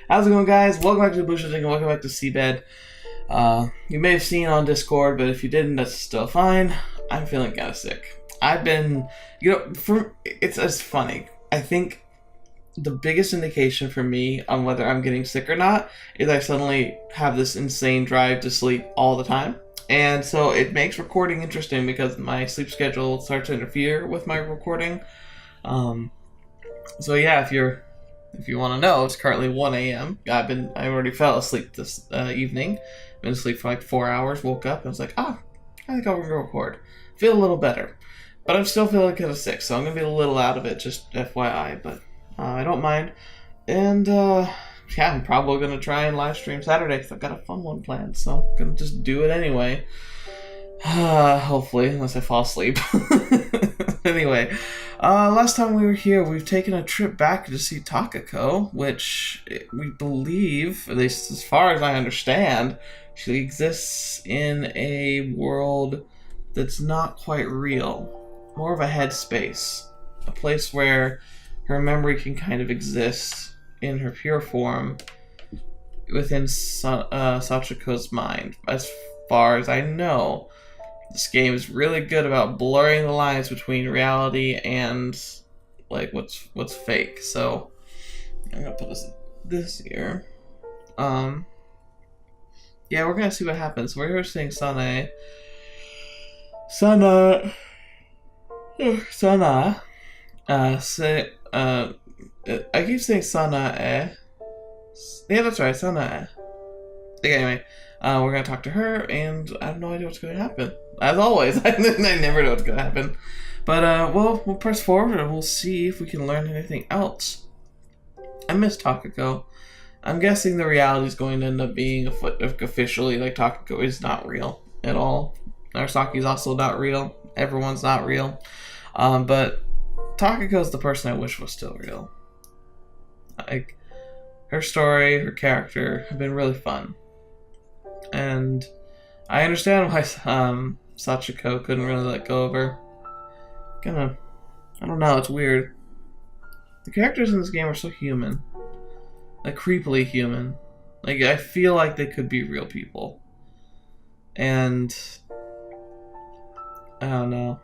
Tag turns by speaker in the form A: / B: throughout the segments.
A: How's it going, guys? Welcome back to TheBlueShifting and welcome back to SeaBed. You may have seen on Discord, but if you didn't, that's still fine. I'm feeling kind of sick. I've been, it's funny. I think the biggest indication for me on whether I'm getting sick or not is I suddenly have this insane drive to sleep all the time. And so it makes recording interesting because my sleep schedule starts to interfere with my recording. So yeah, if you want to know, it's currently 1 a.m. I already fell asleep this evening. Been asleep for like 4 hours. Woke up and was like, I think I'll record. Feel a little better, but I'm still feeling kind of sick, so I'm gonna be a little out of it. Just FYI, but I don't mind. And yeah, I'm probably gonna try and live stream Saturday because I've got a fun one planned. So I'm gonna just do it anyway. Hopefully, unless I fall asleep. Anyway, last time we were here, we've taken a trip back to see Takako, which we believe, at least as far as I understand, she exists in a world that's not quite real. More of a headspace. A place where her memory can kind of exist in her pure form within Sachiko's mind, as far as I know. This game is really good about blurring the lines between reality and like what's fake. So I'm gonna put this here. Yeah, we're gonna see what happens. We're here seeing Sana. I keep saying Sana. Yeah, that's right, Sana. Anyway, we're gonna talk to her, and I have no idea what's gonna happen. As always, I never know what's gonna happen. But we'll press forward and we'll see if we can learn anything else. I miss Takako. I'm guessing the reality is going to end up being officially like Takako is not real at all. Narasaki's also not real. Everyone's not real. But Takako's the person I wish was still real. Like her story, her character have been really fun. And I understand why Sachiko couldn't really let go of her. I don't know, it's weird. The characters in this game are so human. Like, creepily human. Like, I feel like they could be real people. And I don't know.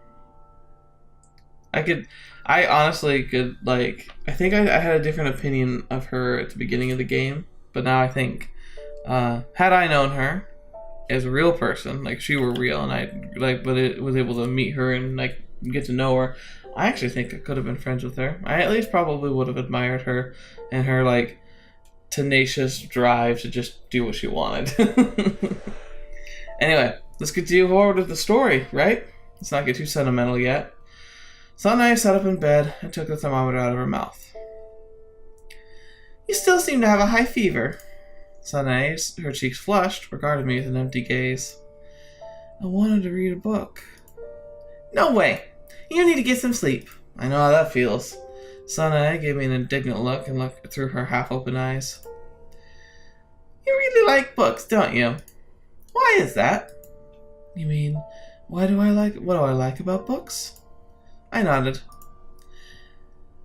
A: I honestly could, like, I think I had a different opinion of her at the beginning of the game, but now I think, had I known her as a real person, like she were real, and I was able to meet her and like get to know her, I actually think I could have been friends with her. I at least probably would have admired her and her like tenacious drive to just do what she wanted. Anyway, let's continue forward with the story, right? Let's not get too sentimental yet. Sanae sat up in bed and took the thermometer out of her mouth. You still seem to have a high fever. Sanae, her cheeks flushed, regarded me with an empty gaze. I wanted to read a book. No way! You need to get some sleep. I know how that feels. Sanae gave me an indignant look and looked through her half-open eyes. You really like books, don't you? Why is that? You mean, what do I like about books? I nodded.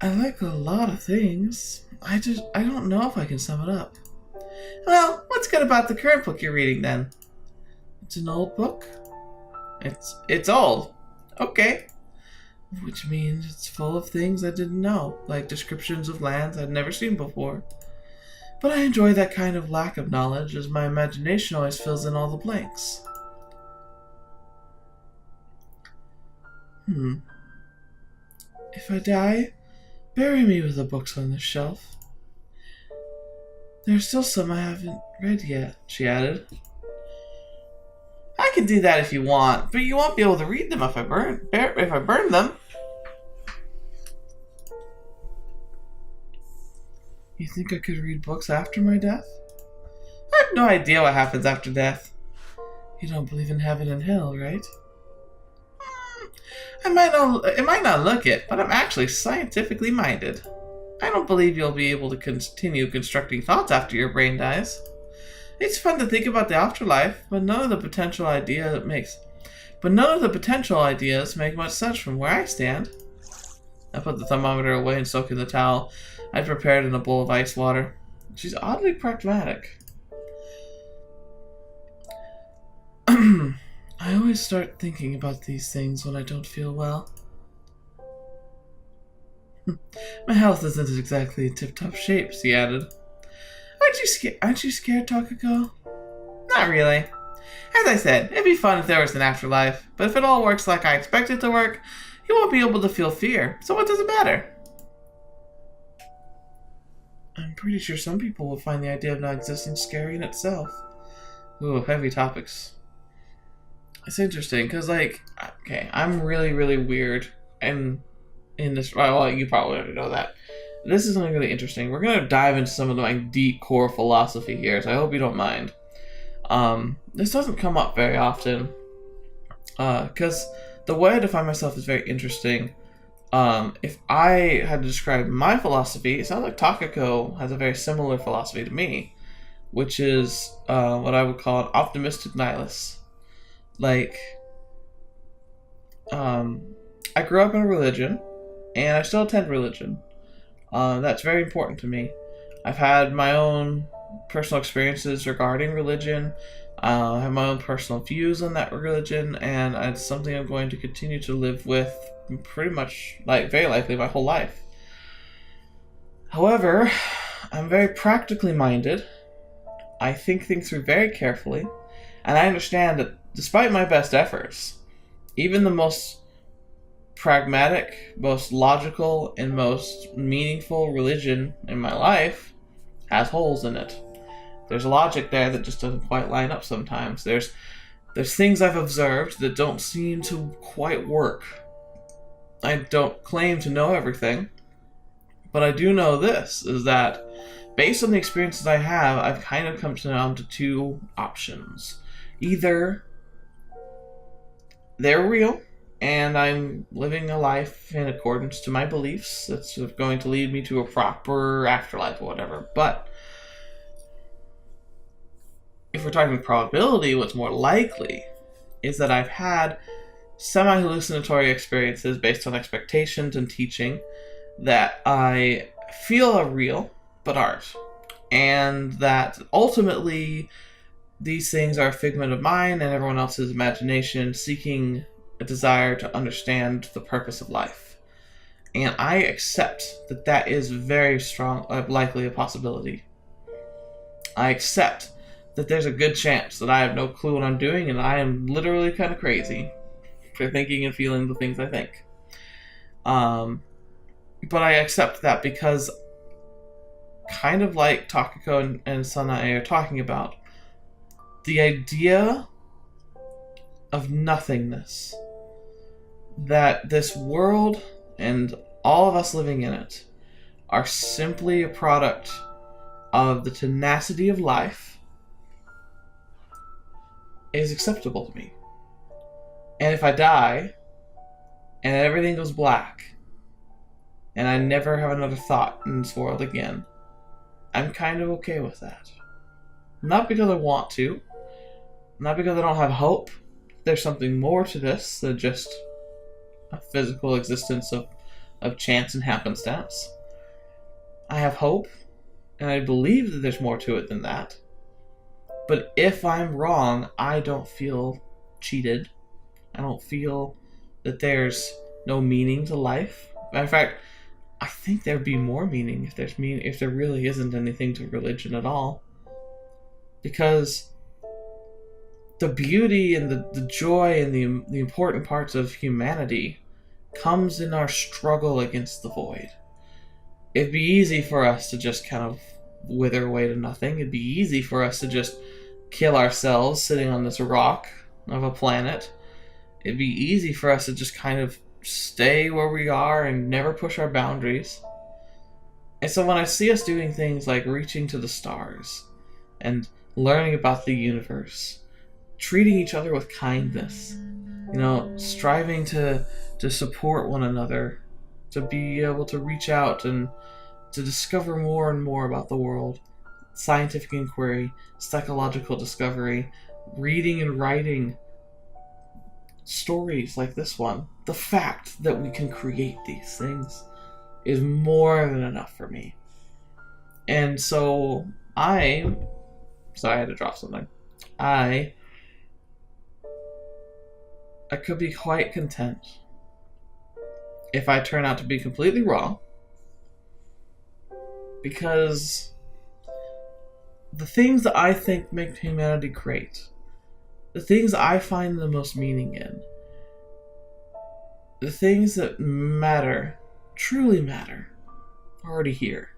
A: I like a lot of things. I don't know if I can sum it up. Well, what's good about the current book you're reading, then? It's an old book? It's old. Okay. Which means it's full of things I didn't know, like descriptions of lands I'd never seen before. But I enjoy that kind of lack of knowledge, as my imagination always fills in all the blanks. If I die, bury me with the books on this shelf. There's still some I haven't read yet, she added. I can do that if you want, but you won't be able to read them if I burn them. You think I could read books after my death? I have no idea what happens after death. You don't believe in heaven and hell, right? It might not look it, but I'm actually scientifically minded. I don't believe you'll be able to continue constructing thoughts after your brain dies. It's fun to think about the afterlife, but none of the potential ideas make much sense from where I stand. I put the thermometer away and soaked in the towel I'd prepared in a bowl of ice water. She's oddly pragmatic. I always start thinking about these things when I don't feel well. My health isn't exactly in tip-top shape, she added. Aren't you scared, Takako? Not really. As I said, it'd be fun if there was an afterlife, but if it all works like I expect it to work, you won't be able to feel fear, so what does it matter? I'm pretty sure some people will find the idea of not existing scary in itself. Ooh, heavy topics. It's interesting, because, like, okay, I'm really, really weird, and in this, well, you probably already know that. This is something really interesting. We're going to dive into some of my deep core philosophy here, so I hope you don't mind. This doesn't come up very often, because the way I define myself is very interesting. If I had to describe my philosophy, it sounds like Takako has a very similar philosophy to me, which is what I would call an optimistic nihilist. Like, I grew up in a religion, and I still attend religion. That's very important to me. I've had my own personal experiences regarding religion. I have my own personal views on that religion, and it's something I'm going to continue to live with pretty much, like, very likely my whole life. However, I'm very practically minded. I think things through very carefully, and I understand that despite my best efforts, even the most pragmatic, most logical, and most meaningful religion in my life has holes in it. There's logic there that just doesn't quite line up sometimes. There's things I've observed that don't seem to quite work. I don't claim to know everything, but I do know this, is that based on the experiences I have, I've kind of come down to two options. Either they're real, and I'm living a life in accordance to my beliefs that's going to lead me to a proper afterlife or whatever, but if we're talking probability, what's more likely is that I've had semi-hallucinatory experiences based on expectations and teaching that I feel are real, but aren't. And that ultimately these things are a figment of mine and everyone else's imagination seeking a desire to understand the purpose of life. And I accept that that is very strong, likely a possibility. I accept that there's a good chance that I have no clue what I'm doing and I am literally kind of crazy for thinking and feeling the things I think. But I accept that because, kind of like Takako and Sanae are talking about, the idea of nothingness, that this world and all of us living in it are simply a product of the tenacity of life, is acceptable to me. And if I die, and everything goes black, and I never have another thought in this world again, I'm kind of okay with that. Not because I want to, not because I don't have hope. There's something more to this than just a physical existence of chance and happenstance. I have hope, and I believe that there's more to it than that. But if I'm wrong, I don't feel cheated. I don't feel that there's no meaning to life. In fact, I think there'd be more meaning if there really isn't anything to religion at all. Because the beauty and the joy and the important parts of humanity comes in our struggle against the void. It'd be easy for us to just kind of wither away to nothing. It'd be easy for us to just kill ourselves sitting on this rock of a planet. It'd be easy for us to just kind of stay where we are and never push our boundaries. And so when I see us doing things like reaching to the stars and learning about the universe, treating each other with kindness, striving to support one another, to be able to reach out and to discover more and more about the world, scientific inquiry, psychological discovery, reading and writing stories like this one. The fact that we can create these things is more than enough for me. And so sorry, I had to drop something. I could be quite content if I turn out to be completely wrong, because the things that I think make humanity great, the things I find the most meaning in, the things that matter, truly matter, are already here.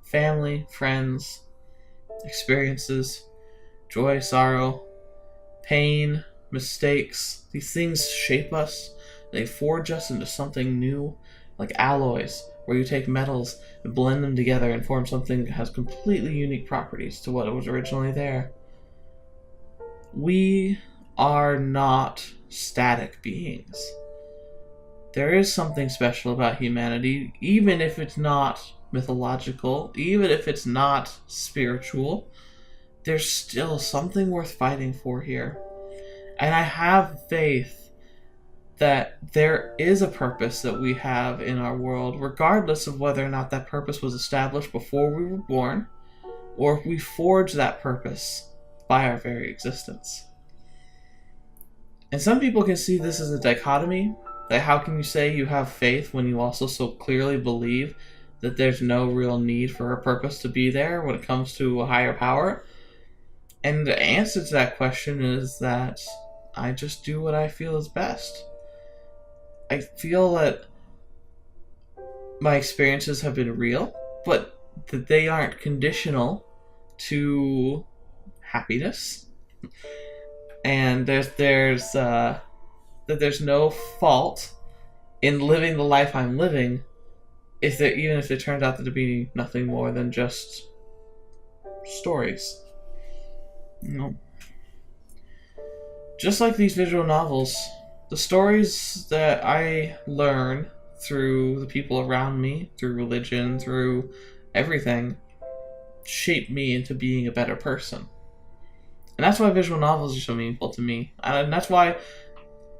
A: Family, friends, experiences, joy, sorrow, pain, mistakes. These things shape us. They forge us into something new, like alloys, where you take metals and blend them together and form something that has completely unique properties to what was originally there. We are not static beings. There is something special about humanity, even if it's not mythological, even if it's not spiritual. There's still something worth fighting for here. And I have faith that there is a purpose that we have in our world, regardless of whether or not that purpose was established before we were born, or if we forge that purpose by our very existence. And some people can see this as a dichotomy, that how can you say you have faith when you also so clearly believe that there's no real need for a purpose to be there when it comes to a higher power? And the answer to that question is that I just do what I feel is best. I feel that my experiences have been real, but that they aren't conditional to happiness. And there's no fault in living the life I'm living, even if it turned out to be nothing more than just stories. You know, just like these visual novels, the stories that I learn through the people around me, through religion, through everything, shape me into being a better person. And that's why visual novels are so meaningful to me. And that's why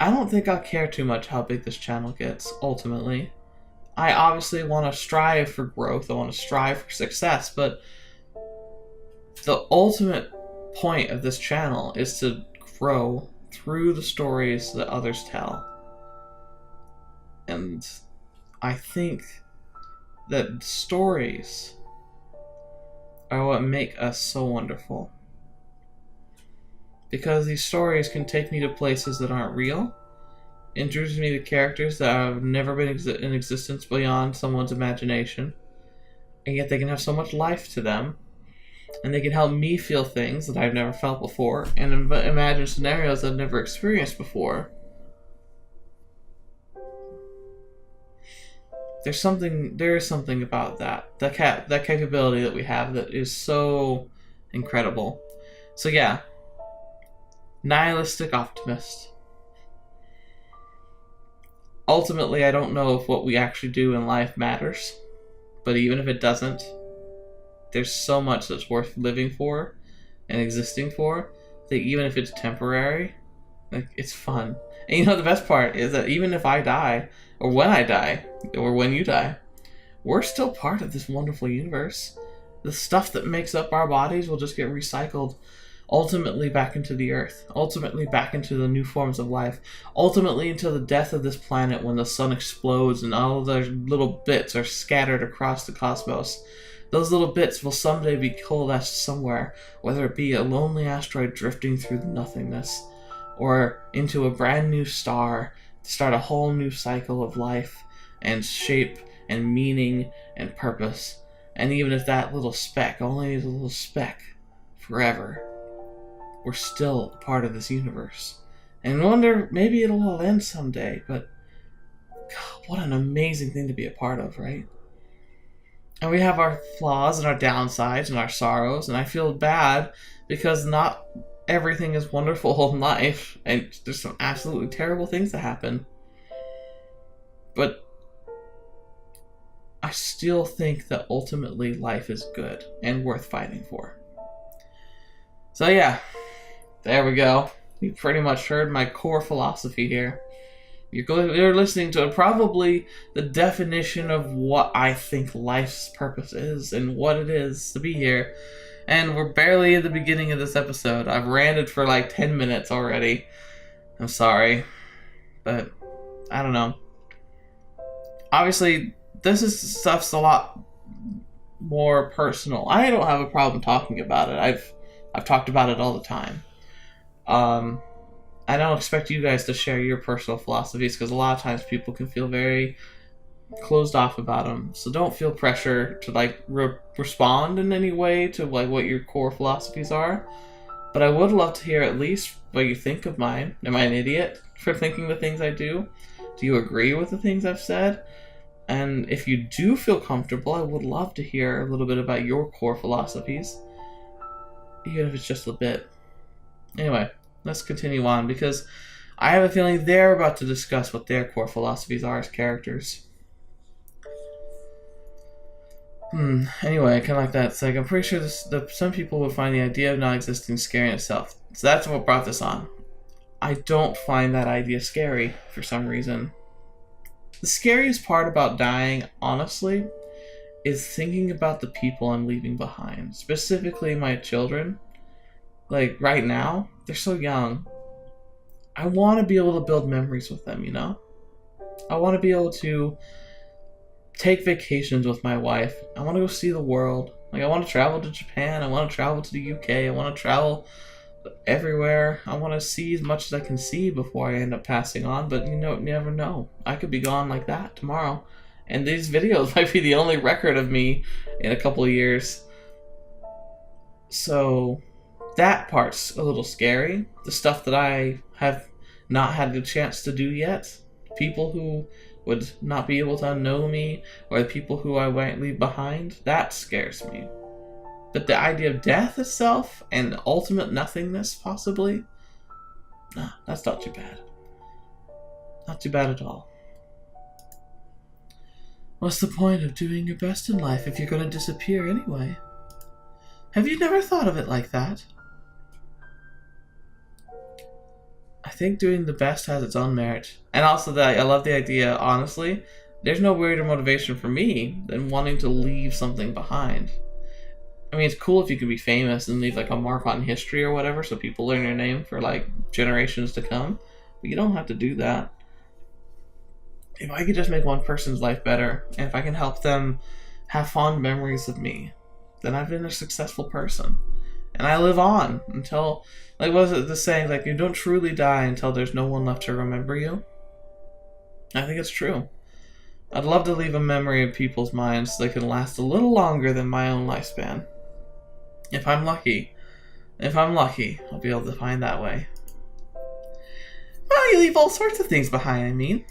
A: I don't think I'll care too much how big this channel gets, ultimately. I obviously want to strive for growth, I want to strive for success, but the ultimate point of this channel is to grow through the stories that others tell. And I think that stories are what make us so wonderful. Because these stories can take me to places that aren't real, introduce me to characters that have never been in existence beyond someone's imagination, and yet they can have so much life to them, and they can help me feel things that I've never felt before, and imagine scenarios I've never experienced before. There is something about that capability that we have that is so incredible. So yeah, nihilistic optimist. Ultimately, I don't know if what we actually do in life matters, but even if it doesn't, there's so much that's worth living for and existing for that even if it's temporary, like, it's fun. And you know, the best part is that even if I die, or when I die, or when you die, we're still part of this wonderful universe. The stuff that makes up our bodies will just get recycled, ultimately back into the earth, ultimately back into the new forms of life, ultimately into the death of this planet when the sun explodes and all of those little bits are scattered across the cosmos. Those little bits will someday be coalesced somewhere, whether it be a lonely asteroid drifting through the nothingness, or into a brand new star to start a whole new cycle of life and shape and meaning and purpose. And even if that little speck only is a little speck forever, we're still a part of this universe. And I wonder, maybe it'll all end someday, but God, what an amazing thing to be a part of, right? And we have our flaws and our downsides and our sorrows, and I feel bad because not everything is wonderful in life, and there's some absolutely terrible things that happen. But I still think that ultimately life is good and worth fighting for. So yeah, there we go. You pretty much heard my core philosophy here. You're listening to probably the definition of what I think life's purpose is and what it is to be here. And we're barely at the beginning of this episode. I've ranted for like 10 minutes already. I'm sorry. But, I don't know. Obviously, stuff's a lot more personal. I don't have a problem talking about it. I've talked about it all the time. I don't expect you guys to share your personal philosophies because a lot of times people can feel very closed off about them. So don't feel pressure to like respond in any way to like what your core philosophies are. But I would love to hear at least what you think of mine. Am I an idiot for thinking the things I do? Do you agree with the things I've said? And if you do feel comfortable, I would love to hear a little bit about your core philosophies. Even if it's just a bit. Anyway, let's continue on because I have a feeling they're about to discuss what their core philosophies are as characters. Anyway, I kind of like that. It's like, I'm pretty sure some people would find the idea of not existing scary in itself. So that's what brought this on. I don't find that idea scary for some reason. The scariest part about dying, honestly, is thinking about the people I'm leaving behind. Specifically, my children. Like, right now, they're so young. I want to be able to build memories with them, you know? I want to be able to take vacations with my wife. I want to go see the world. Like, I want to travel to Japan. I want to travel to the UK. I want to travel everywhere. I want to see as much as I can see before I end up passing on. But, you never know. I could be gone like that tomorrow. And these videos might be the only record of me in a couple of years. So that part's a little scary. The stuff that I have not had the chance to do yet. People who would not be able to know me, or the people who I might leave behind, that scares me. But the idea of death itself and ultimate nothingness, possibly, nah, that's not too bad. Not too bad at all. What's the point of doing your best in life if you're going to disappear anyway? Have you never thought of it like that? I think doing the best has its own merit. And also that I love the idea, honestly, there's no weirder motivation for me than wanting to leave something behind. I mean, it's cool if you can be famous and leave like a mark on history or whatever so people learn your name for like generations to come. But you don't have to do that. If I could just make one person's life better, and if I can help them have fond memories of me, then I've been a successful person. And I live on until, like, what is it, the saying, like, you don't truly die until there's no one left to remember you? I think it's true. I'd love to leave a memory in people's minds so they can last a little longer than my own lifespan. If I'm lucky, I'll be able to find that way. Well, you leave all sorts of things behind, I mean.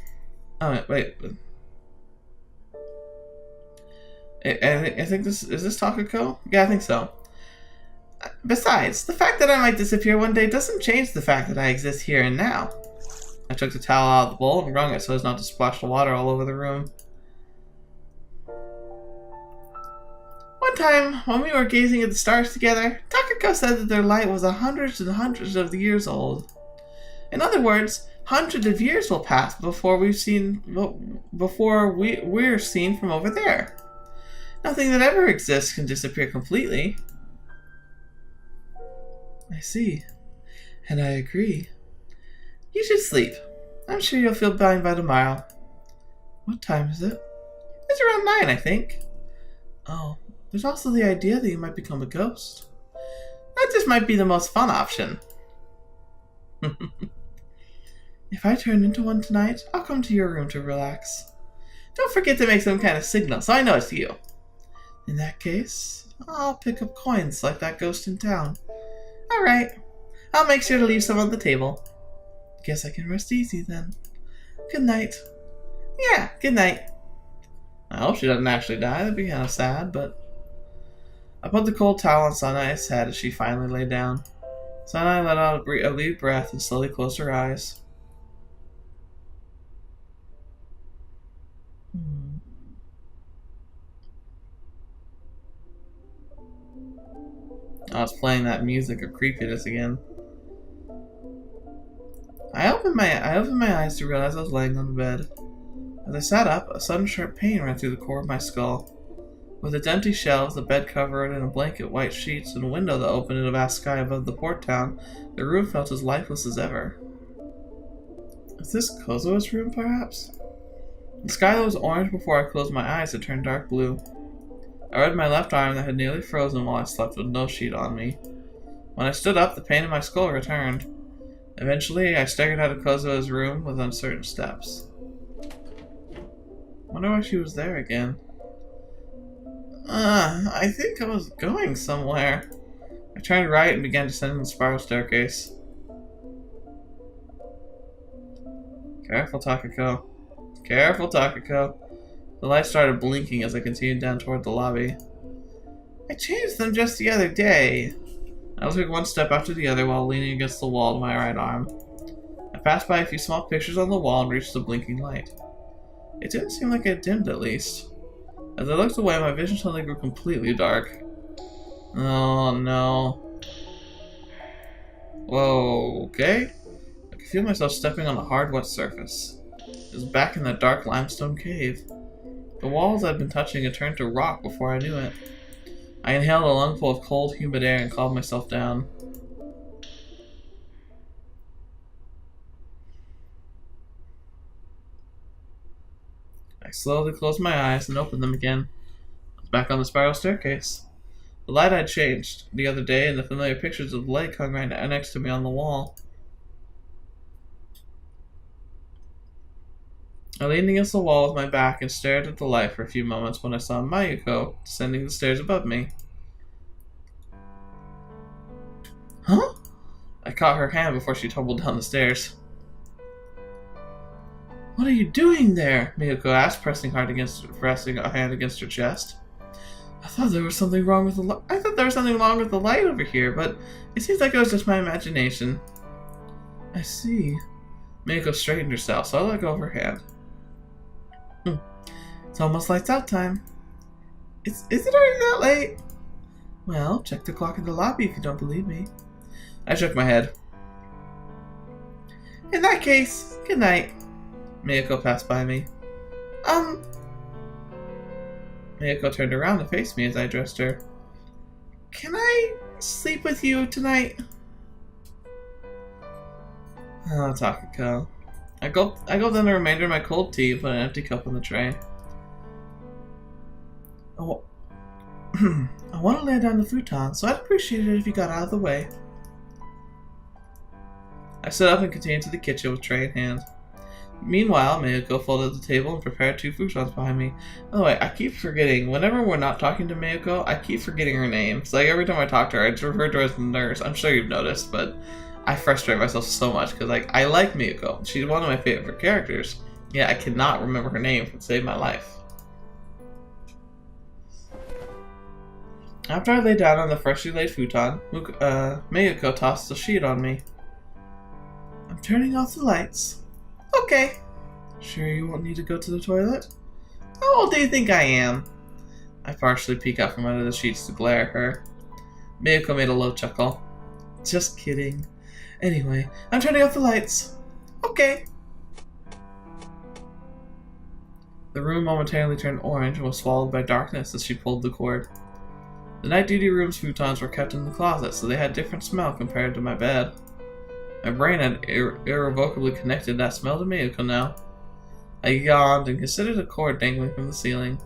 A: Oh, wait. I think is this Takako? Yeah, I think so. Besides, the fact that I might disappear one day doesn't change the fact that I exist here and now. I took the towel out of the bowl and wrung it so as not to splash the water all over the room. One time, when we were gazing at the stars together, Takako said that their light was hundreds and hundreds of years old. In other words, hundreds of years will pass before we're seen from over there. Nothing that ever exists can disappear completely. I see. And I agree. You should sleep. I'm sure you'll feel fine by tomorrow. What time is it? It's around 9, I think. Oh, there's also the idea that you might become a ghost. That just might be the most fun option. If I turn into one tonight, I'll come to your room to relax. Don't forget to make some kind of signal so I know it's you. In that case, I'll pick up coins like that ghost in town. Alright, I'll make sure to leave some on the table. Guess I can rest easy then. Good night. Yeah, good night. I hope she doesn't actually die. That'd be kind of sad, but... I put the cold towel on Sanae's head as she finally lay down. Sanae let out a deep breath and slowly closed her eyes. I was playing that music of creepiness again. I opened my eyes to realize I was laying on the bed. As I sat up, a sudden sharp pain ran through the core of my skull. With its empty shelves, the bed covered in a blanket white sheets, and a window that opened in a vast sky above the port town, the room felt as lifeless as ever. Is this Kozuo's room, perhaps? The sky that was orange before I closed my eyes had turned dark blue. I read my left arm that had nearly frozen while I slept with no sheet on me. When I stood up, the pain in my skull returned. Eventually, I staggered out of Kozuo's room with uncertain steps. Wonder why she was there again. I think I was going somewhere. I turned right and began descending the spiral staircase. Careful, Takako. Careful, Takako. The light started blinking as I continued down toward the lobby. I changed them just the other day. I took one step after the other while leaning against the wall to my right arm. I passed by a few small pictures on the wall and reached the blinking light. It didn't seem like it dimmed, at least. As I looked away, my vision suddenly grew completely dark. Oh no. Whoa, okay. I could feel myself stepping on a hard, wet surface. It was back in that dark limestone cave. The walls I'd been touching had turned to rock before I knew it. I inhaled a lungful of cold, humid air and calmed myself down. I slowly closed my eyes and opened them again. I was back on the spiral staircase. The light had changed the other day, and the familiar pictures of the lake hung right next to me on the wall. I leaned against the wall with my back and stared at the light for a few moments when I saw Mayuko descending the stairs above me. Huh? I caught her hand before she tumbled down the stairs. What are you doing there? Mayuko asked, pressing a hand against her chest. I thought there was something wrong with the light over here, but it seems like it was just my imagination. I see. Mayuko straightened herself, so I let go of her hand. It's almost lights out time. Is it already that late? Well, check the clock in the lobby if you don't believe me. I shook my head. In that case, good night. Mayuko passed by me. Mayuko turned around to face me as I addressed her. Can I sleep with you tonight? Oh, Takako. I gulped down the remainder of my cold tea and put an empty cup on the tray. Oh, I want to lay down the futon, so I'd appreciate it if you got out of the way. I stood up and continued to the kitchen with tray in hand. Meanwhile, Mayuko folded the table and prepared 2 futons behind me. By the way, I keep forgetting, whenever we're not talking to Mayuko, I keep forgetting her name. It's like every time I talk to her, I just refer to her as the nurse. I'm sure you've noticed, but I frustrate myself so much because I like Mayuko. She's one of my favorite characters. Yeah, I cannot remember her name to save my life. After I lay down on the freshly laid futon, Mayuko tossed a sheet on me. I'm turning off the lights. Okay. Sure you won't need to go to the toilet? How old do you think I am? I partially peek out from under the sheets to glare at her. Mayuko made a low chuckle. Just kidding. Anyway, I'm turning off the lights. Okay. The room momentarily turned orange and was swallowed by darkness as she pulled the cord. The night duty room's futons were kept in the closet, so they had different smell compared to my bed. My brain had irrevocably connected that smell to Mayuko now. I yawned and considered a cord dangling from the ceiling.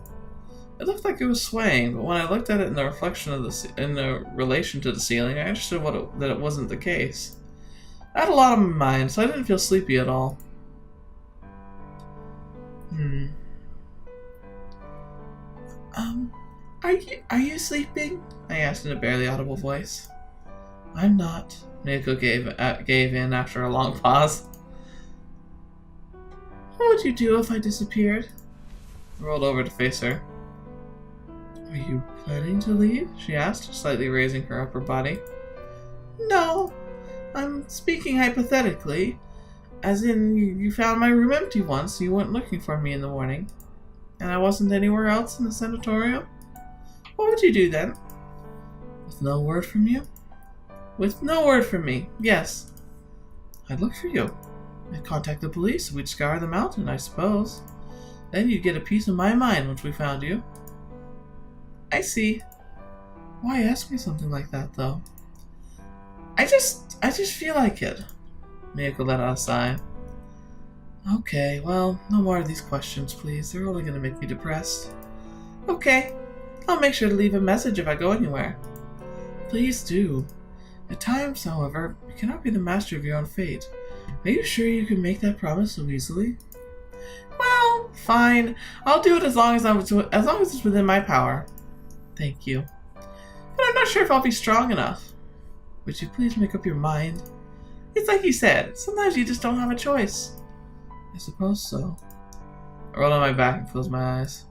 A: It looked like it was swaying, but when I looked at it in the reflection of the relation to the ceiling, I understood that it wasn't the case. I had a lot on my mind, so I didn't feel sleepy at all. Are you sleeping? I asked in a barely audible voice. I'm not. Mayuko gave in after a long pause. What would you do if I disappeared? I rolled over to face her. Are you planning to leave? She asked, slightly raising her upper body. No, I'm speaking hypothetically. As in, you found my room empty once, so you went looking for me in the morning. And I wasn't anywhere else in the sanatorium? What would you do then? With no word from you? With no word from me, yes. I'd look for you. I'd contact the police. We'd scour the mountain, I suppose. Then you'd get a piece of my mind once we found you. I see. Why ask me something like that, though? I just feel like it. Miyako let out a sigh. Okay, well, no more of these questions, please. They're only going to make me depressed. Okay, I'll make sure to leave a message if I go anywhere. Please do. At times, however, you cannot be the master of your own fate. Are you sure you can make that promise so easily? Well, fine. I'll do it as long as it's within my power. Thank you. But I'm not sure if I'll be strong enough. Would you please make up your mind? It's like you said, sometimes you just don't have a choice. I suppose so. I rolled on my back and closed my eyes.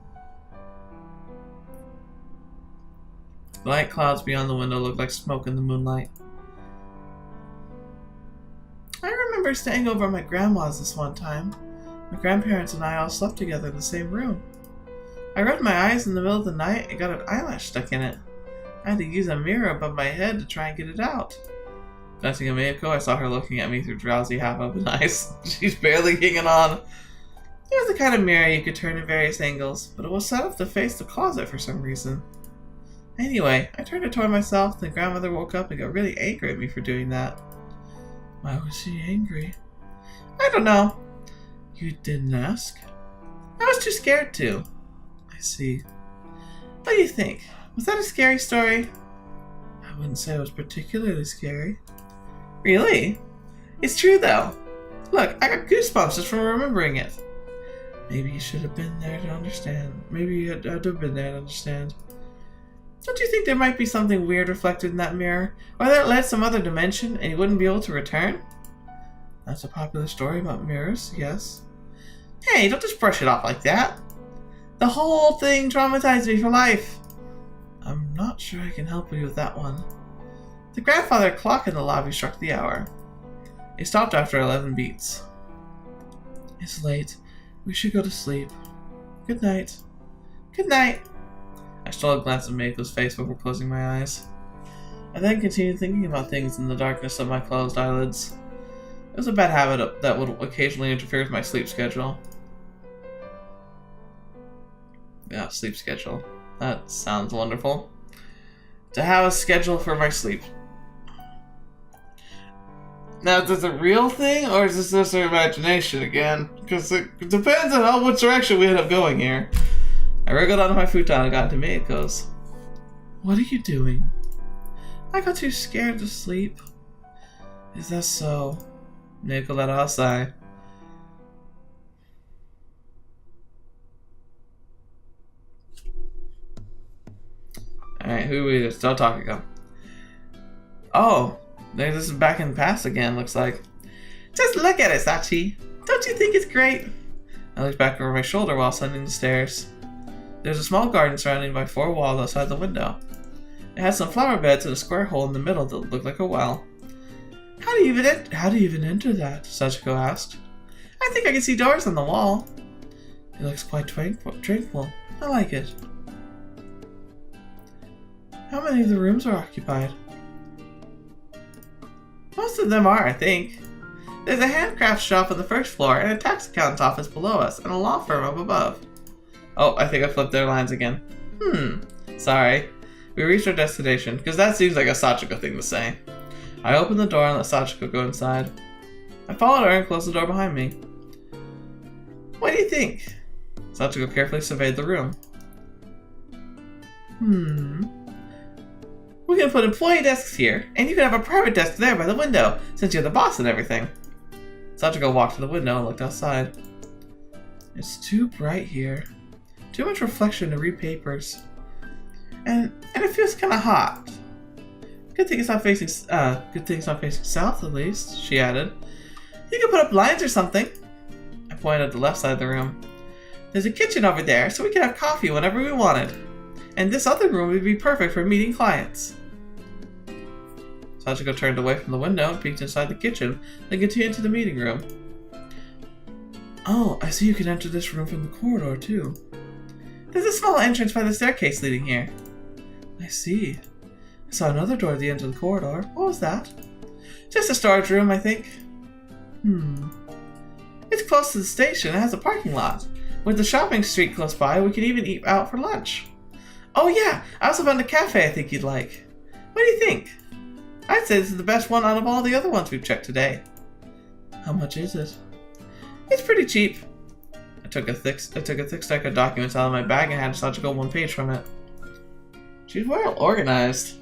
A: The light clouds beyond the window looked like smoke in the moonlight. I remember staying over at my grandma's this one time. My grandparents and I all slept together in the same room. I rubbed my eyes in the middle of the night and got an eyelash stuck in it. I had to use a mirror above my head to try and get it out. Glancing at Miyako, I saw her looking at me through drowsy, half-open eyes. She's barely hanging on. It was the kind of mirror you could turn in various angles, but it was set up to face the closet for some reason. Anyway, I turned it toward myself, then grandmother woke up and got really angry at me for doing that. Why was she angry? I don't know. You didn't ask? I was too scared to. I see. What do you think? Was that a scary story? I wouldn't say it was particularly scary. Really? It's true though. Look, I got goosebumps just from remembering it. Maybe you should have been there to understand. Maybe you had to have been there to understand. Don't you think there might be something weird reflected in that mirror? Or that it led some other dimension and you wouldn't be able to return? That's a popular story about mirrors, yes. Hey, don't just brush it off like that. The whole thing traumatized me for life. I'm not sure I can help you with that one. The grandfather clock in the lobby struck the hour. It stopped after 11 beats. It's late. We should go to sleep. Good night. Good night. I stole a glance at Mako's face before closing my eyes. I then continued thinking about things in the darkness of my closed eyelids. It was a bad habit that would occasionally interfere with my sleep schedule. Yeah, sleep schedule. That sounds wonderful. To have a schedule for my sleep. Now, is this a real thing, or is this just our imagination again? Because it depends on which direction we end up going here. I wriggled out of my futon and got into Miyako's. What are you doing? I got too scared to sleep. Is that so? Miyako let out a sigh. Alright, who is this? Tell Takako. Oh, this is back in the past again, looks like. Just look at it, Sachi. Don't you think it's great? I looked back over my shoulder while ascending the stairs. There's a small garden surrounded by 4 walls outside the window. It has some flower beds and a square hole in the middle that looked like a well. How do you even enter that? Sachiko asked. I think I can see doors on the wall. It looks quite tranquil. I like it. How many of the rooms are occupied? Most of them are, I think. There's a handcraft shop on the first floor and a tax accountant's office below us and a law firm up above. Oh, I think I flipped their lines again. Sorry. We reached our destination, because that seems like a Sachiko thing to say. I opened the door and let Sachiko go inside. I followed her and closed the door behind me. What do you think? Sachiko carefully surveyed the room. We can put employee desks here, and you can have a private desk there by the window, since you're the boss and everything. Sachiko walked to the window and looked outside. It's too bright here. Too much reflection to read papers. And it feels kind of hot. Good thing it's not facing south, at least, she added. You can put up blinds or something. I pointed at the left side of the room. There's a kitchen over there, so we can have coffee whenever we wanted. And this other room would be perfect for meeting clients. Sachiko turned away from the window and peeked inside the kitchen, then continued to the meeting room. Oh, I see you can enter this room from the corridor, too. There's a small entrance by the staircase leading here. I see. I saw another door at the end of the corridor. What was that? Just a storage room, I think. It's close to the station and has a parking lot. With the shopping street close by, we could even eat out for lunch. Oh yeah, I also found a cafe I think you'd like. What do you think? I'd say this is the best one out of all the other ones we've checked today. How much is it? It's pretty cheap. I took a thick stack of documents out of my bag and handed Sachiko one page from it. She's well organized.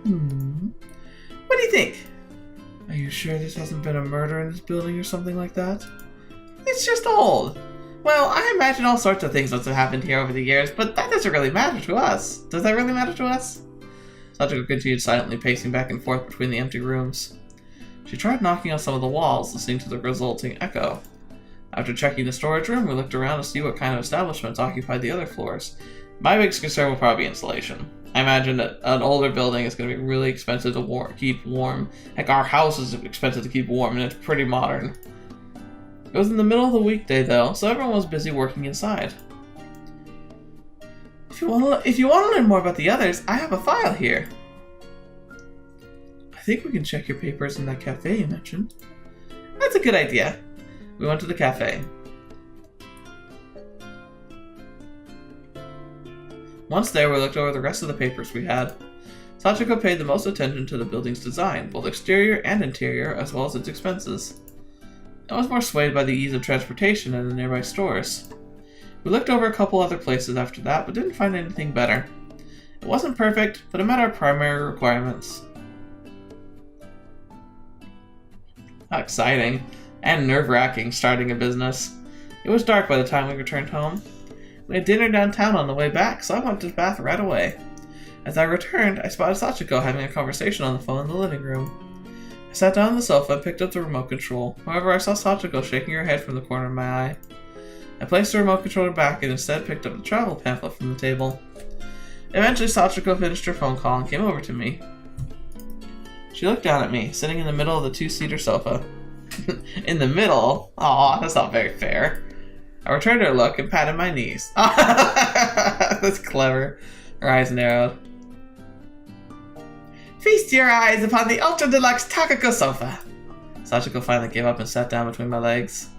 A: What do you think? Are you sure this hasn't been a murder in this building or something like that? It's just old. Well, I imagine all sorts of things must have happened here over the years, but that doesn't really matter to us. Does that really matter to us? Sachiko continued silently pacing back and forth between the empty rooms. She tried knocking on some of the walls, listening to the resulting echo. After checking the storage room, we looked around to see what kind of establishments occupied the other floors. My biggest concern will probably be insulation. I imagine that an older building is going to be really expensive to keep warm. Heck, our house is expensive to keep warm, and it's pretty modern. It was in the middle of the weekday, though, so everyone was busy working inside. If you want to learn more about the others, I have a file here. I think we can check your papers in that cafe you mentioned. That's a good idea. We went to the cafe. Once there, we looked over the rest of the papers we had. Sachiko paid the most attention to the building's design, both exterior and interior, as well as its expenses. I was more swayed by the ease of transportation and the nearby stores. We looked over a couple other places after that, but didn't find anything better. It wasn't perfect, but it met our primary requirements. How exciting and nerve-wracking starting a business. It was dark by the time we returned home. We had dinner downtown on the way back, so I went to the bath right away. As I returned, I spotted Sachiko having a conversation on the phone in the living room. I sat down on the sofa and picked up the remote control. However, I saw Sachiko shaking her head from the corner of my eye. I placed the remote controller back and instead picked up the travel pamphlet from the table. Eventually, Sachiko finished her phone call and came over to me. She looked down at me, sitting in the middle of the two-seater sofa. In the middle? Aw, that's not very fair. I returned her look and patted my knees. That's clever. Her eyes narrowed. Feast your eyes upon the ultra-deluxe Takako sofa. Sachiko finally gave up and sat down between my legs.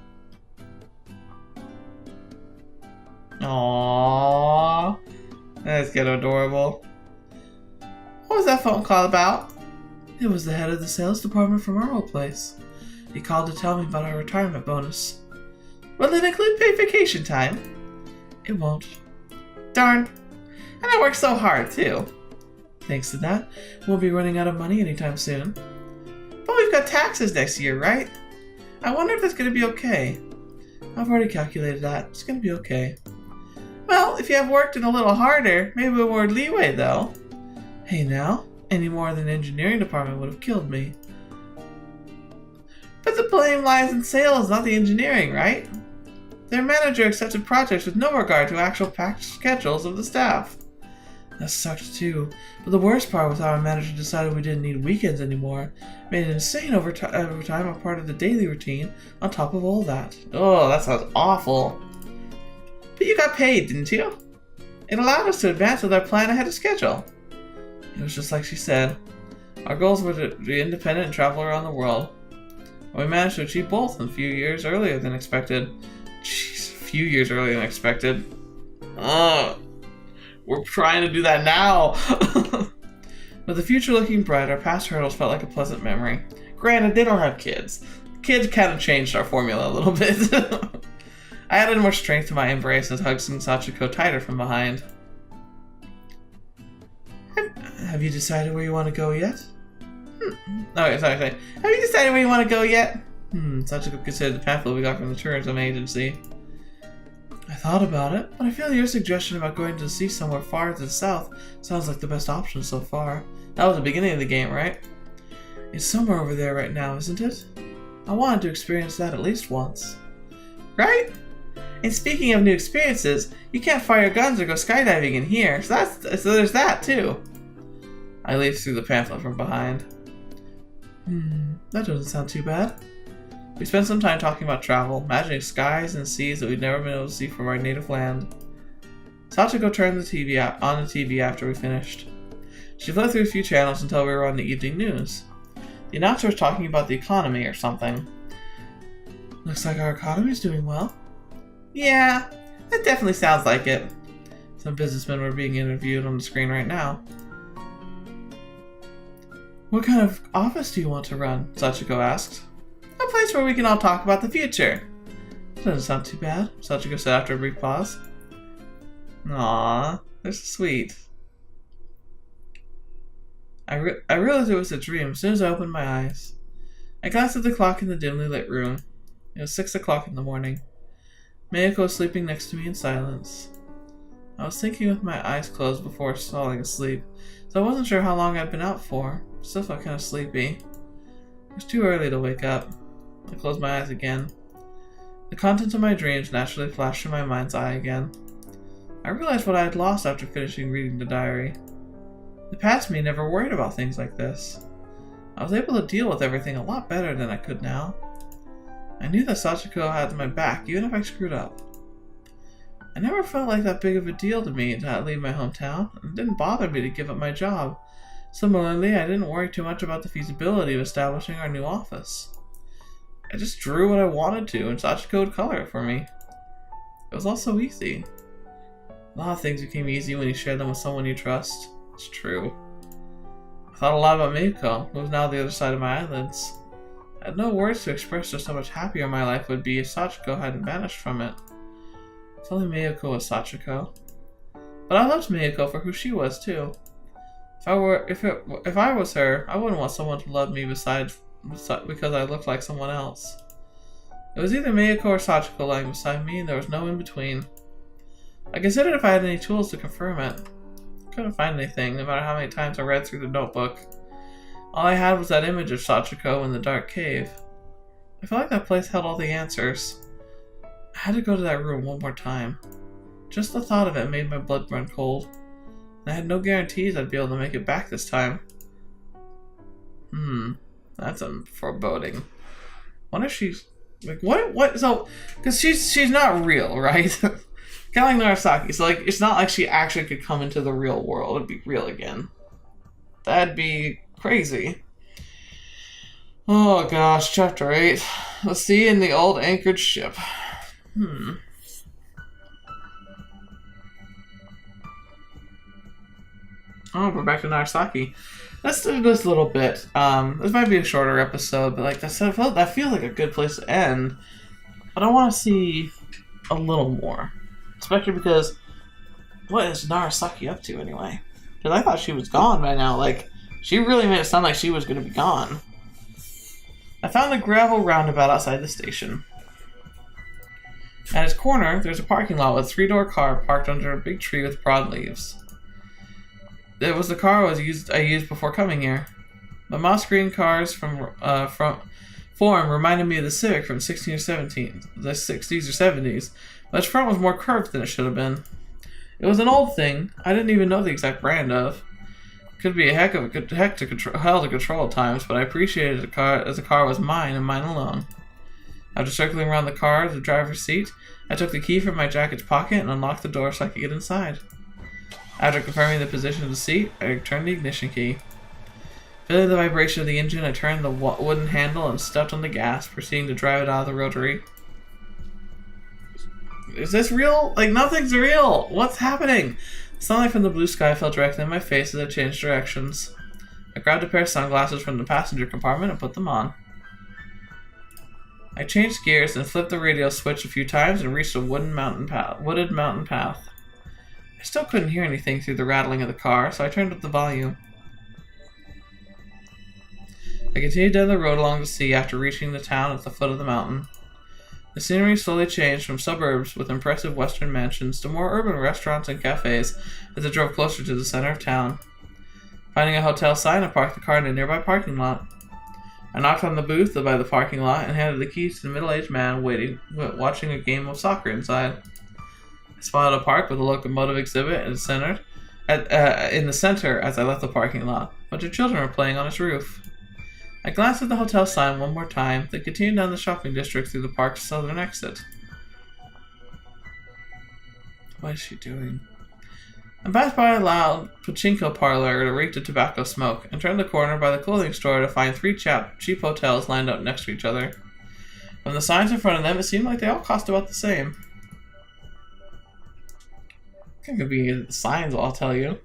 A: Aww. That's kind of adorable. What was that phone call about? It was the head of the sales department from our old place. He called to tell me about our retirement bonus. Will it include paid vacation time? It won't. Darn. And I worked so hard, too. Thanks to that, we'll be running out of money anytime soon. But we've got taxes next year, right? I wonder if that's going to be okay. I've already calculated that. It's going to be okay. Well, if you have worked in a little harder, maybe with more leeway, though. Hey now, any more than the engineering department would have killed me. But the blame lies in sales, not the engineering, right? Their manager accepted projects with no regard to actual packed schedules of the staff. That sucked too, but the worst part was how our manager decided we didn't need weekends anymore. Made it insane overtime a part of the daily routine on top of all that. Oh, that sounds awful. But you got paid, didn't you? It allowed us to advance with our plan ahead of schedule. It was just like she said. Our goals were to be independent and travel around the world. We managed to achieve both in a few years earlier than expected. Jeez, a few years earlier than expected. We're trying to do that now. With the future looking bright, our past hurdles felt like a pleasant memory. Granted, they don't have kids. Kids kind of changed our formula a little bit. I added more strength to my embrace as hugged Sachiko tighter from behind. Have you decided where you want to go yet? Sorry. Have you decided where you want to go yet? Sachiko considered the pamphlet we got from the tourism agency. I thought about it, but I feel your suggestion about going to the sea somewhere far to the south sounds like the best option so far. That was the beginning of the game, right? It's somewhere over there right now, isn't it? I wanted to experience that at least once. Right? And speaking of new experiences, you can't fire guns or go skydiving in here, so there's that too. I leafed through the pamphlet from behind. That doesn't sound too bad. We spent some time talking about travel, imagining skies and seas that we'd never been able to see from our native land. Sachiko turned the TV on the TV after we finished. She flipped through a few channels until we were on the evening news. The announcer was talking about the economy or something. Looks like our economy's doing well. Yeah, it definitely sounds like it. Some businessmen were being interviewed on the screen right now. What kind of office do you want to run? Sachiko asked. A place where we can all talk about the future. Doesn't sound too bad, Sachiko said after a brief pause. Aww, they're so sweet. I realized it was a dream as soon as I opened my eyes. I glanced at the clock in the dimly lit room. It was 6 o'clock in the morning. Mayako was sleeping next to me in silence. I was thinking with my eyes closed before falling asleep, so I wasn't sure how long I'd been out for. Still felt kind of sleepy. It was too early to wake up. I closed my eyes again. The contents of my dreams naturally flashed through my mind's eye again. I realized what I had lost after finishing reading the diary. The past me never worried about things like this. I was able to deal with everything a lot better than I could now. I knew that Sachiko had my back even if I screwed up. I never felt like that big of a deal to me to leave my hometown, and it didn't bother me to give up my job. Similarly, I didn't worry too much about the feasibility of establishing our new office. I just drew what I wanted to, and Sachiko would color it for me. It was all so easy. A lot of things became easy when you share them with someone you trust. It's true. I thought a lot about Mayuko, who was now the other side of my eyelids. I had no words to express just how much happier my life would be if Sachiko hadn't vanished from it. If only Mayuko was Sachiko. But I loved Mayuko for who she was too. If I was her, I wouldn't want someone to love me because I looked like someone else. It was either Mayuko or Sachiko lying beside me, and there was no in between. I considered if I had any tools to confirm it. I couldn't find anything, no matter how many times I read through the notebook. All I had was that image of Sachiko in the dark cave. I felt like that place held all the answers. I had to go to that room one more time. Just the thought of it made my blood run cold. And I had no guarantees I'd be able to make it back this time. That's foreboding. Wonder if she's like what? So, because she's not real, right? Kind of like Narasaki. So like, it's not like she actually could come into the real world and be real again. That'd be crazy. Oh gosh, chapter 8. The sea in the old anchored ship. Oh, we're back to Narasaki. Let's do this a little bit. This might be a shorter episode, but like I said, that feels like a good place to end. But I want to see a little more. Especially because, what is Narasaki up to anyway? Because I thought she was gone by now. Like, she really made it sound like she was going to be gone. I found a gravel roundabout outside the station. At its corner, there's a parking lot with a 3-door car parked under a big tree with broad leaves. It was the car I used before coming here. The moss green cars from form reminded me of the Civic from the 60s or 70s, but its front was more curved than it should have been. It was an old thing. I didn't even know the exact brand of. Could be a hell to control at times, but I appreciated the car as the car was mine and mine alone. After circling around the car to the driver's seat, I took the key from my jacket's pocket and unlocked the door so I could get inside. After confirming the position of the seat, I turned the ignition key. Feeling the vibration of the engine, I turned the wooden handle and stepped on the gas, proceeding to drive it out of the rotary. Is this real? Like, nothing's real! What's happening? Sunlight from the blue sky fell directly in my face as I changed directions. I grabbed a pair of sunglasses from the passenger compartment and put them on. I changed gears and flipped the radio switch a few times and reached a wooded mountain path. I still couldn't hear anything through the rattling of the car, so I turned up the volume. I continued down the road along the sea after reaching the town at the foot of the mountain. The scenery slowly changed from suburbs with impressive western mansions to more urban restaurants and cafes as I drove closer to the center of town. Finding a hotel sign, I parked the car in a nearby parking lot. I knocked on the booth by the parking lot and handed the keys to the middle-aged man watching a game of soccer inside. I spotted a park with a locomotive exhibit in the center as I left the parking lot. A bunch of children were playing on its roof. I glanced at the hotel sign one more time, then continued down the shopping district through the park's southern exit. What is she doing? I passed by a loud pachinko parlor that reeked of tobacco smoke, and turned the corner by the clothing store to find 3 cheap hotels lined up next to each other. From the signs in front of them, it seemed like they all cost about the same. I think it could be the signs, I'll tell you.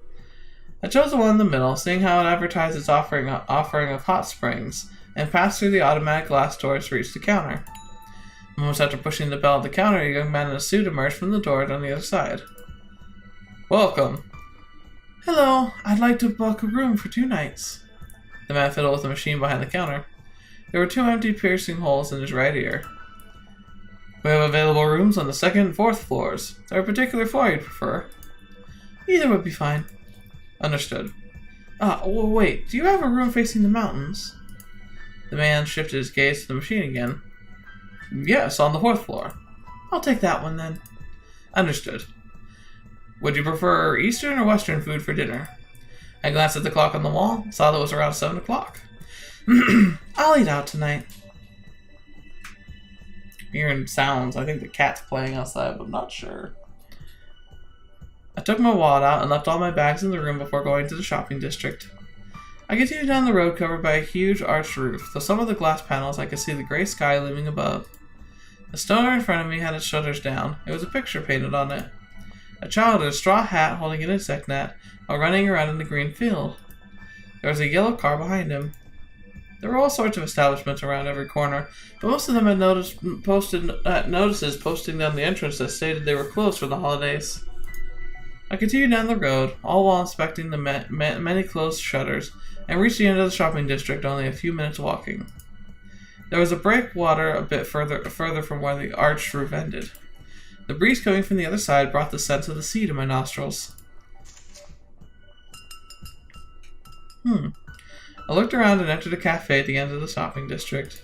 A: I chose the one in the middle, seeing how it advertised its offering of hot springs, and passed through the automatic glass doors to reach the counter. Moments after pushing the bell at the counter, a young man in a suit emerged from the door on the other side. Welcome. Hello, I'd like to book a room for 2 nights. The man fiddled with the machine behind the counter. There were 2 empty piercing holes in his right ear. We have available rooms on the 2nd and 4th floors. Is there a particular floor you'd prefer? Either would be fine. Understood. Wait, do you have a room facing the mountains? The man shifted his gaze to the machine again. Yes, on the 4th floor. I'll take that one then. Understood. Would you prefer Eastern or Western food for dinner? I glanced at the clock on the wall, saw that it was around 7 o'clock. I'll eat out tonight. Hearing sounds, I think the cat's playing outside, but I'm not sure. I took my wallet out and left all my bags in the room before going to the shopping district. I continued down the road covered by a huge arched roof. Though some of the glass panels, I could see the gray sky looming above. The stoner in front of me had its shutters down. There was a picture painted on it. A child in a straw hat holding an insect net while running around in the green field. There was a yellow car behind him. There were all sorts of establishments around every corner, but most of them had notices posting down the entrance that stated they were closed for the holidays. I continued down the road, all while inspecting the many closed shutters, and reached the end of the shopping district only a few minutes walking. There was a breakwater a bit further from where the arched roof ended. The breeze coming from the other side brought the scent of the sea to my nostrils. I looked around and entered a cafe at the end of the shopping district.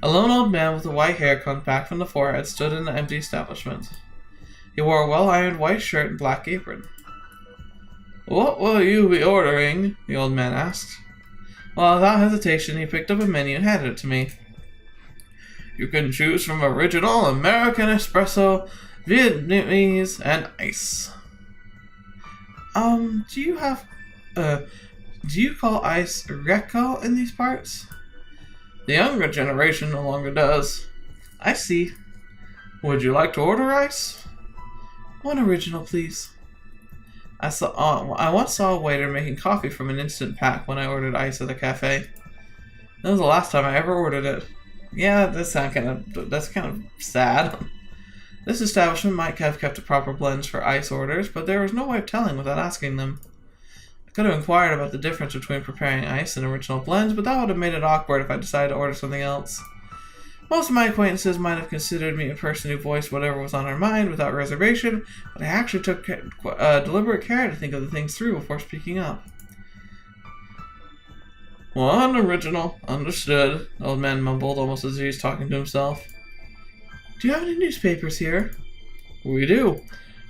A: A lone old man with a white hair combed back from the forehead stood in the empty establishment. He wore a well-ironed white shirt and black apron. What will you be ordering? The old man asked. Well, without hesitation, he picked up a menu and handed it to me. You can choose from original, American espresso, Vietnamese, and ice. Do you call ice Reco in these parts? The younger generation no longer does. I see. Would you like to order ice? One original, please. I once saw a waiter making coffee from an instant pack when I ordered ice at the cafe. That was the last time I ever ordered it. Yeah, that's kind of sad. This establishment might have kept proper blends for ice orders, but there was no way of telling without asking them. I could have inquired about the difference between preparing ice and original blends, but that would have made it awkward if I decided to order something else. Most of my acquaintances might have considered me a person who voiced whatever was on her mind without reservation, but I actually took deliberate care to think of the things through before speaking up. One original. Understood, the old man mumbled, almost as if he was talking to himself. Do you have any newspapers here? We do.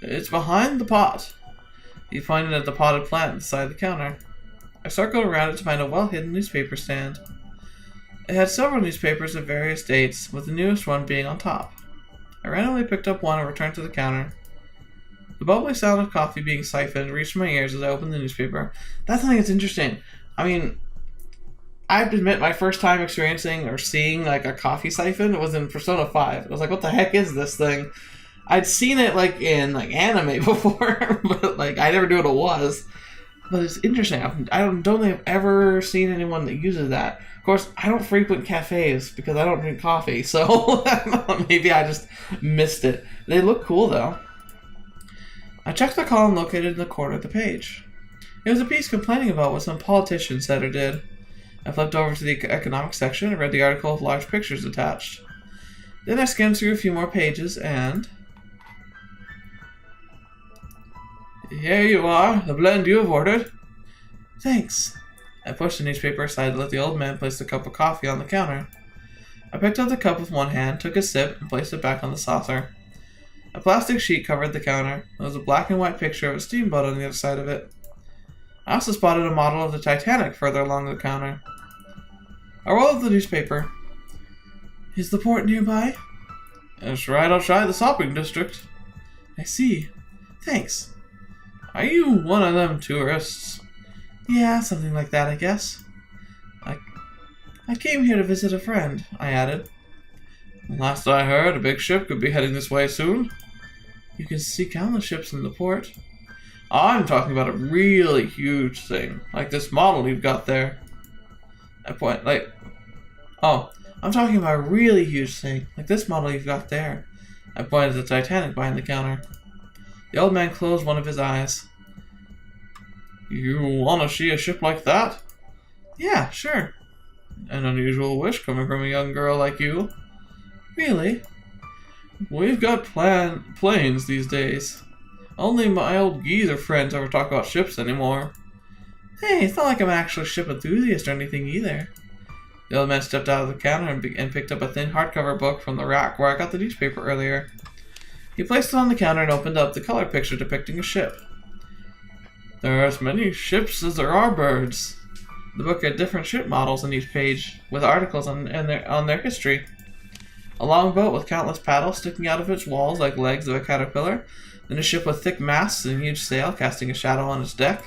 A: It's behind the pot. He pointed at the potted plant beside the counter. I circled around it to find a well-hidden newspaper stand. It had several newspapers of various dates, with the newest one being on top. I randomly picked up one and returned to the counter. The bubbly sound of coffee being siphoned reached my ears as I opened the newspaper. That's something that's interesting. I mean, I have to admit, my first time experiencing or seeing like a coffee siphon was in Persona 5. I was like, what the heck is this thing? I'd seen it like in like anime before, but like I never knew what it was. But it's interesting. I don't think I've ever seen anyone that uses that. Of course, I don't frequent cafes because I don't drink coffee, so maybe I just missed it. They look cool though. I checked the column located in the corner of the page. It was a piece complaining about what some politician said or did. I flipped over to the economics section and read the article with large pictures attached. Then I skimmed through a few more pages and... Here you are, the blend you have ordered. Thanks. I pushed the newspaper aside to let the old man place the cup of coffee on the counter. I picked up the cup with one hand, took a sip, and placed it back on the saucer. A plastic sheet covered the counter. There was a black and white picture of a steamboat on the other side of it. I also spotted a model of the Titanic further along the counter. I rolled up the newspaper. Is the port nearby? It's right outside the shopping district. I see. Thanks. Are you one of them tourists? Yeah, something like that, I guess. I came here to visit a friend, I added. Last I heard, a big ship could be heading this way soon. You can see countless ships in the port. I'm talking about a really huge thing, like this model you've got there. I point, oh, I'm talking about a really huge thing, like this model you've got there. I pointed at the Titanic behind the counter. The old man closed one of his eyes. You want to see a ship like that? Yeah, sure. An unusual wish coming from a young girl like you. Really? We've got planes these days. Only my old geezer friends ever talk about ships anymore. Hey, it's not like I'm an actual ship enthusiast or anything either. The old man stepped out of the counter and picked up a thin hardcover book from the rack where I got the newspaper earlier. He placed it on the counter and opened up the color picture depicting a ship. There are as many ships as there are birds. The book had different ship models on each page, with articles on their history. A long boat with countless paddles sticking out of its walls like legs of a caterpillar, then a ship with thick masts and huge sail casting a shadow on its deck.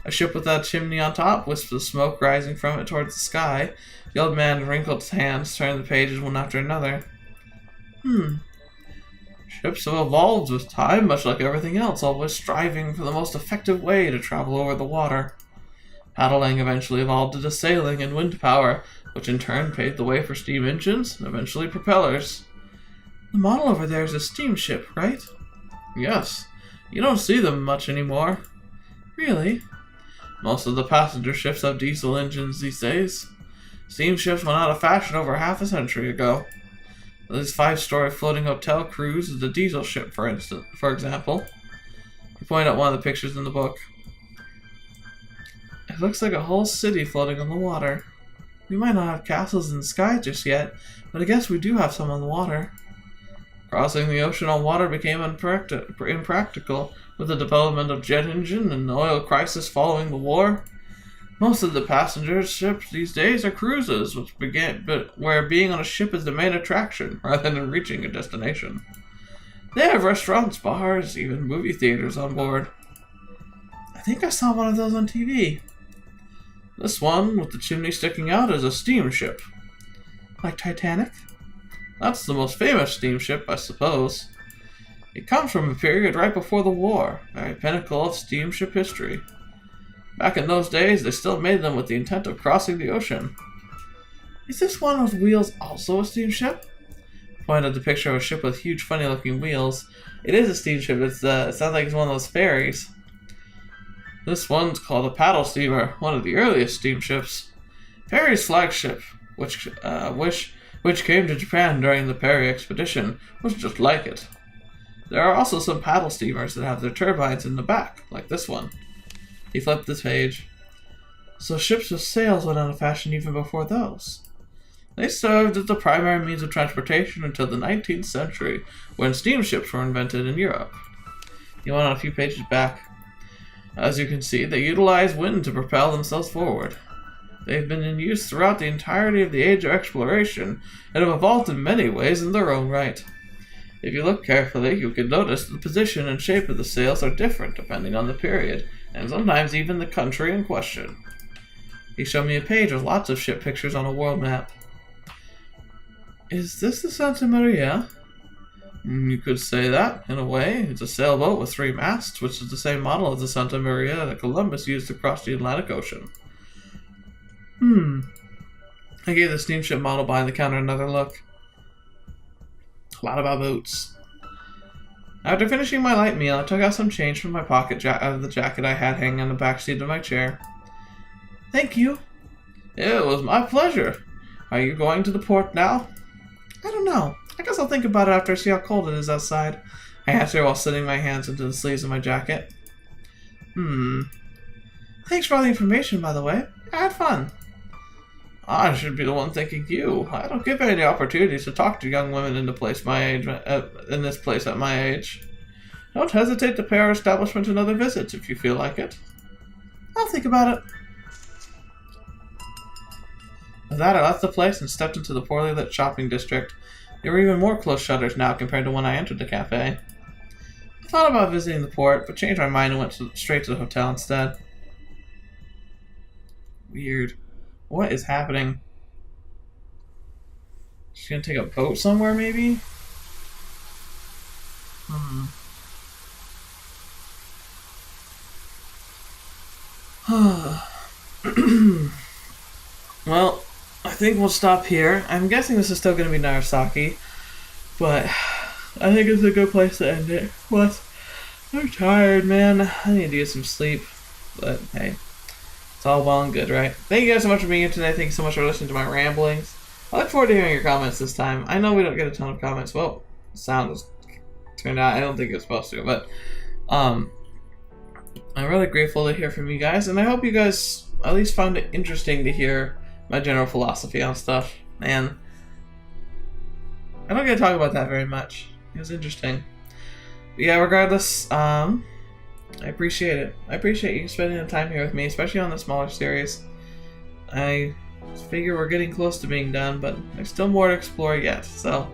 A: A ship with a chimney on top, wisps of smoke rising from it towards the sky. The old man wrinkled his hands, turning the pages one after another. Ships have evolved with time, much like everything else, always striving for the most effective way to travel over the water. Paddling eventually evolved into sailing and wind power, which in turn paved the way for steam engines and eventually propellers. The model over there is a steamship, right? Yes. You don't see them much anymore. Really? Most of the passenger ships have diesel engines these days. Steamships went out of fashion over half a century ago. This 5-story floating hotel cruise is a diesel ship, for example. He pointed out one of the pictures in the book. It looks like a whole city floating on the water. We might not have castles in the sky just yet, but I guess we do have some on the water. Crossing the ocean on water became impractical with the development of jet engine and the oil crisis following the war. Most of the passenger ships these days are cruises, where being on a ship is the main attraction, rather than reaching a destination. They have restaurants, bars, even movie theaters on board. I think I saw one of those on TV. This one, with the chimney sticking out, is a steamship. Like Titanic? That's the most famous steamship, I suppose. It comes from a period right before the war, the very pinnacle of steamship history. Back in those days, they still made them with the intent of crossing the ocean. Is this one with wheels also a steamship? Pointed at the picture of a ship with huge, funny-looking wheels. It is a steamship. It sounds like it's one of those ferries. This one's called a paddle steamer, one of the earliest steamships. Perry's flagship, which came to Japan during the Perry expedition, was just like it. There are also some paddle steamers that have their turbines in the back, like this one. He flipped this page. So ships with sails went out of fashion even before those. They served as the primary means of transportation until the 19th century, when steamships were invented in Europe. He went on a few pages back. As you can see, they utilize wind to propel themselves forward. They've been in use throughout the entirety of the age of exploration, and have evolved in many ways in their own right. If you look carefully, you can notice that the position and shape of the sails are different depending on the period, and sometimes even the country in question. He showed me a page with lots of ship pictures on a world map. Is this the Santa Maria? You could say that, in a way. It's a sailboat with 3 masts, which is the same model as the Santa Maria that Columbus used to cross the Atlantic Ocean. I gave the steamship model behind the counter another look. A lot about boats. After finishing my light meal, I took out some change from my pocket out of the jacket I had hanging on the back seat of my chair. Thank you. It was my pleasure. Are you going to the port now? I don't know. I guess I'll think about it after I see how cold it is outside. I answered while sitting my hands into the sleeves of my jacket. Thanks for all the information, by the way. I had fun. I should be the one thanking you. I don't give any opportunities to talk to young women in this place at my age. Don't hesitate to pay our establishment another visit if you feel like it. I'll think about it. With that, I left the place and stepped into the poorly lit shopping district. There were even more closed shutters now compared to when I entered the cafe. I thought about visiting the port, but changed my mind and went straight to the hotel instead. Weird. What is happening? She's gonna take a boat somewhere, maybe? Hmm. Well, I think we'll stop here. I'm guessing this is still gonna be Narasaki, but I think it's a good place to end it. Plus, I'm tired, man. I need to get some sleep. But hey, it's all well and good, right? Thank you guys so much for being here today. Thank you so much for listening to my ramblings. I look forward to hearing your comments this time. I know we don't get a ton of comments. Well, the sound was turned out. I don't think it was supposed to, but I'm really grateful to hear from you guys, and I hope you guys at least found it interesting to hear my general philosophy on stuff. Man, I don't get to talk about that very much. It was interesting. But yeah, regardless, I appreciate it. I appreciate you spending the time here with me, especially on the smaller series. I figure we're getting close to being done, but there's still more to explore yet, so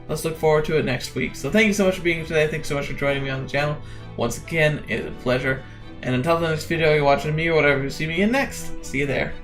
A: let's look forward to it next week. So thank you so much for being here today. Thanks so much for joining me on the channel. Once again, it's a pleasure. And until the next video you're watching me or whatever you see me in next, see you there.